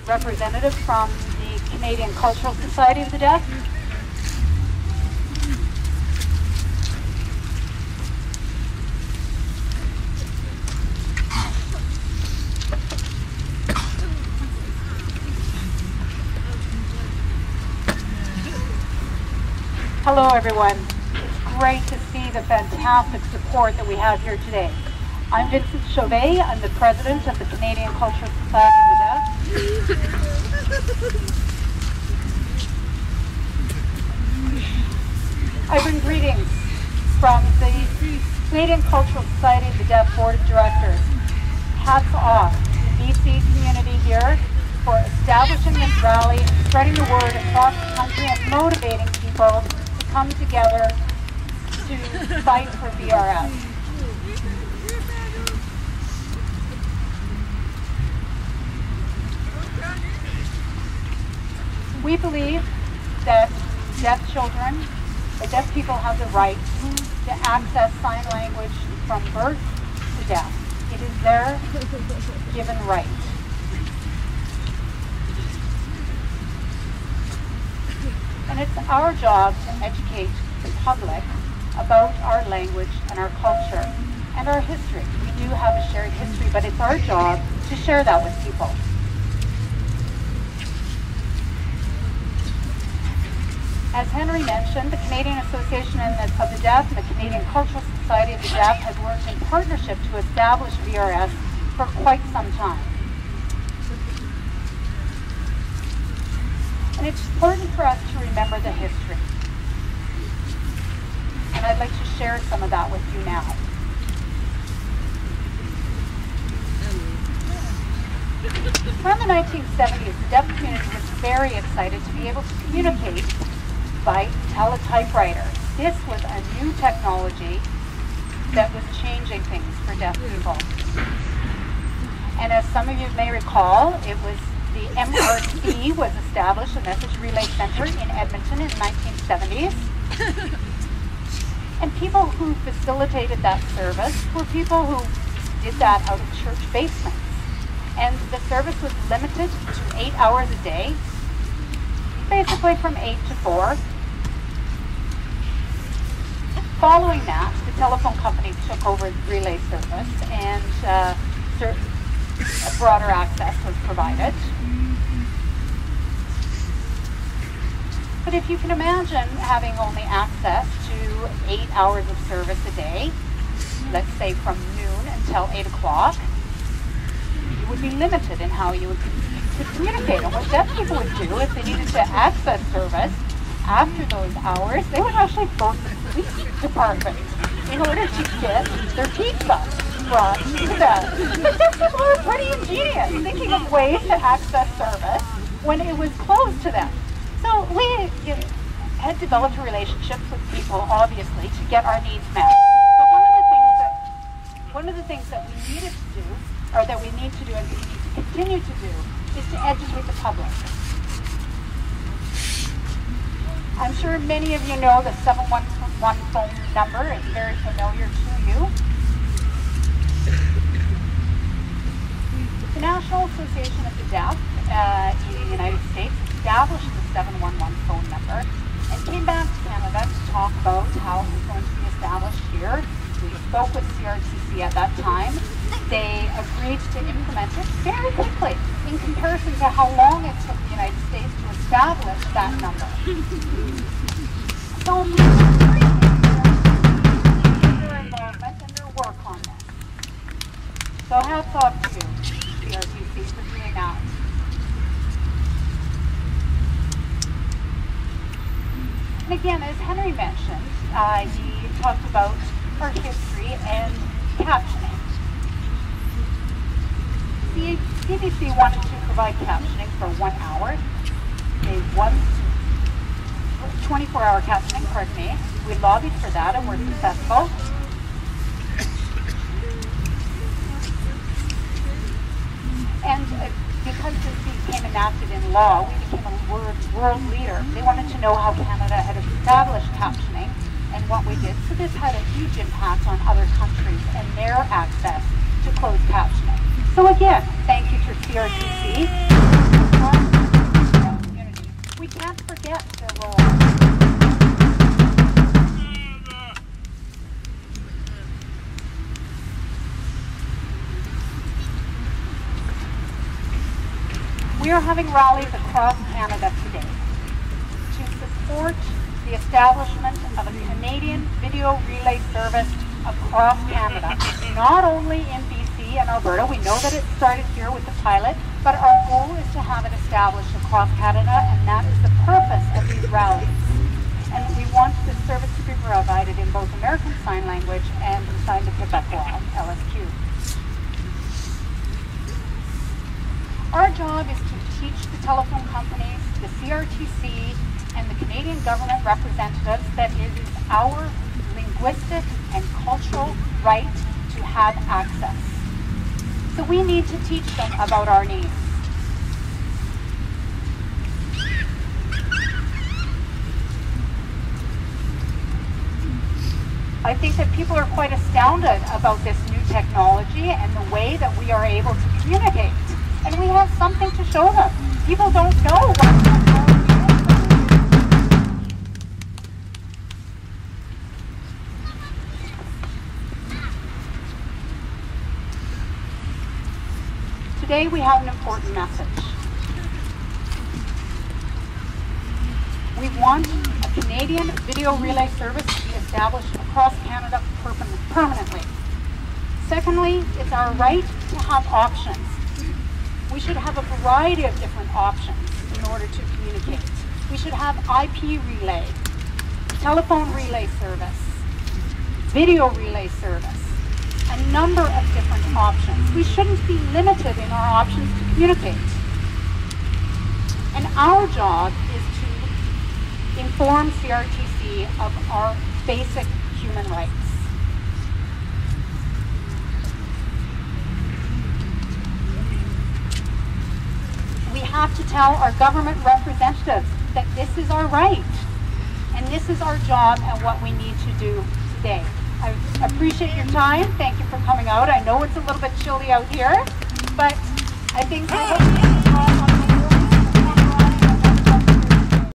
representative from the Canadian Cultural Society of the Deaf. Hello everyone. It's great to see the fantastic support that we have here today. I'm Vincent Chauvet. I'm the president of the Canadian Cultural Society of the Deaf. I bring greetings from the Canadian Cultural Society of the Deaf Board of Directors. Hats off to the BC community here for establishing this rally, spreading the word across the country and motivating people to come together to fight for VRS. We believe that deaf children, that deaf people have the right to access sign language from birth to death. It is their given right. And it's our job to educate the public about our language and our culture and our history. We do have a shared history, but it's our job to share that with people. As Henry mentioned, the Canadian Association of the Deaf and the Canadian Cultural Society of the Deaf has worked in partnership to establish VRS for quite some time. And it's important for us to remember the history. And I'd like to share some of that with you now. Around the 1970s, the deaf community was very excited to be able to communicate by teletypewriter. This was a new technology that was changing things for deaf people. And as some of you may recall, it was the MRC was established, a Message Relay Center in Edmonton in the 1970s. And people who facilitated that service were people who did that out of church basements. And the service was limited to 8 hours a day, basically from 8 to 4. Following that, the telephone company took over the relay service and a broader access was provided. But if you can imagine having only access to 8 hours of service a day, let's say from noon until 8 o'clock, you would be limited in how you would communicate. And what deaf people would do if they needed to access service after those hours, they would actually phone the police department in order to get their pizza brought to them. But deaf people were pretty ingenious, thinking of ways to access service when it was closed to them. So we had developed relationships with people, obviously, to get our needs met. But one of the things that we needed to do, or that we need to do and we need to continue to do, is to educate the public. I'm sure many of you know the 711 phone number. It's very familiar to you. The National Association of the Deaf in the United States established the 711 phone number and came back to Canada to talk about how it was going to be established here. We spoke with CRTC at that time. They agreed to implement it very quickly in comparison to how long it took the United States to establish that number. So we appreciate their involvement and their work on this. So hats off to you, CRTC, for doing that. And again, as Henry mentioned, he talked about our history and captioning. The CBC wanted to provide captioning for 1 hour. They won 24-hour captioning, pardon me. We lobbied for that and were successful. And because this became enacted in law, we became a world leader. They wanted to know how Canada had established captioning and what we did. So this had a huge impact on other countries and their access to closed captioning. So again, thank you to CRTC. forget their role. We are having rallies across Canada today to support the establishment of a Canadian video relay service across Canada, not only in BC and Alberta. We know that it started here with the pilot, but our goal is to have it established across Canada, and that is the purpose of these rallies. And we want this service to be provided in both American Sign Language and Sign to Quebecois, LSQ. Our job is to teach the telephone companies, the CRTC, and the Canadian government representatives that it is our linguistic and cultural right to have access. So we need to teach them about our needs. I think that people are quite astounded about this new technology and the way that we are able to communicate. And we have something to show them. People don't know what technology is. Today we have an important message. We want a Canadian video relay service to be established across Canada permanently. Secondly, it's our right to have options. We should have a variety of different options in order to communicate. We should have IP relay, telephone relay service, video relay service, a number of different options. We shouldn't be limited in our options to communicate. And our job is to inform CRTC of our basic human rights. We have to tell our government representatives that this is our right, and this is our job and what we need to do today. I appreciate your time. Thank you for coming out. I know it's a little bit chilly out here, but I think we're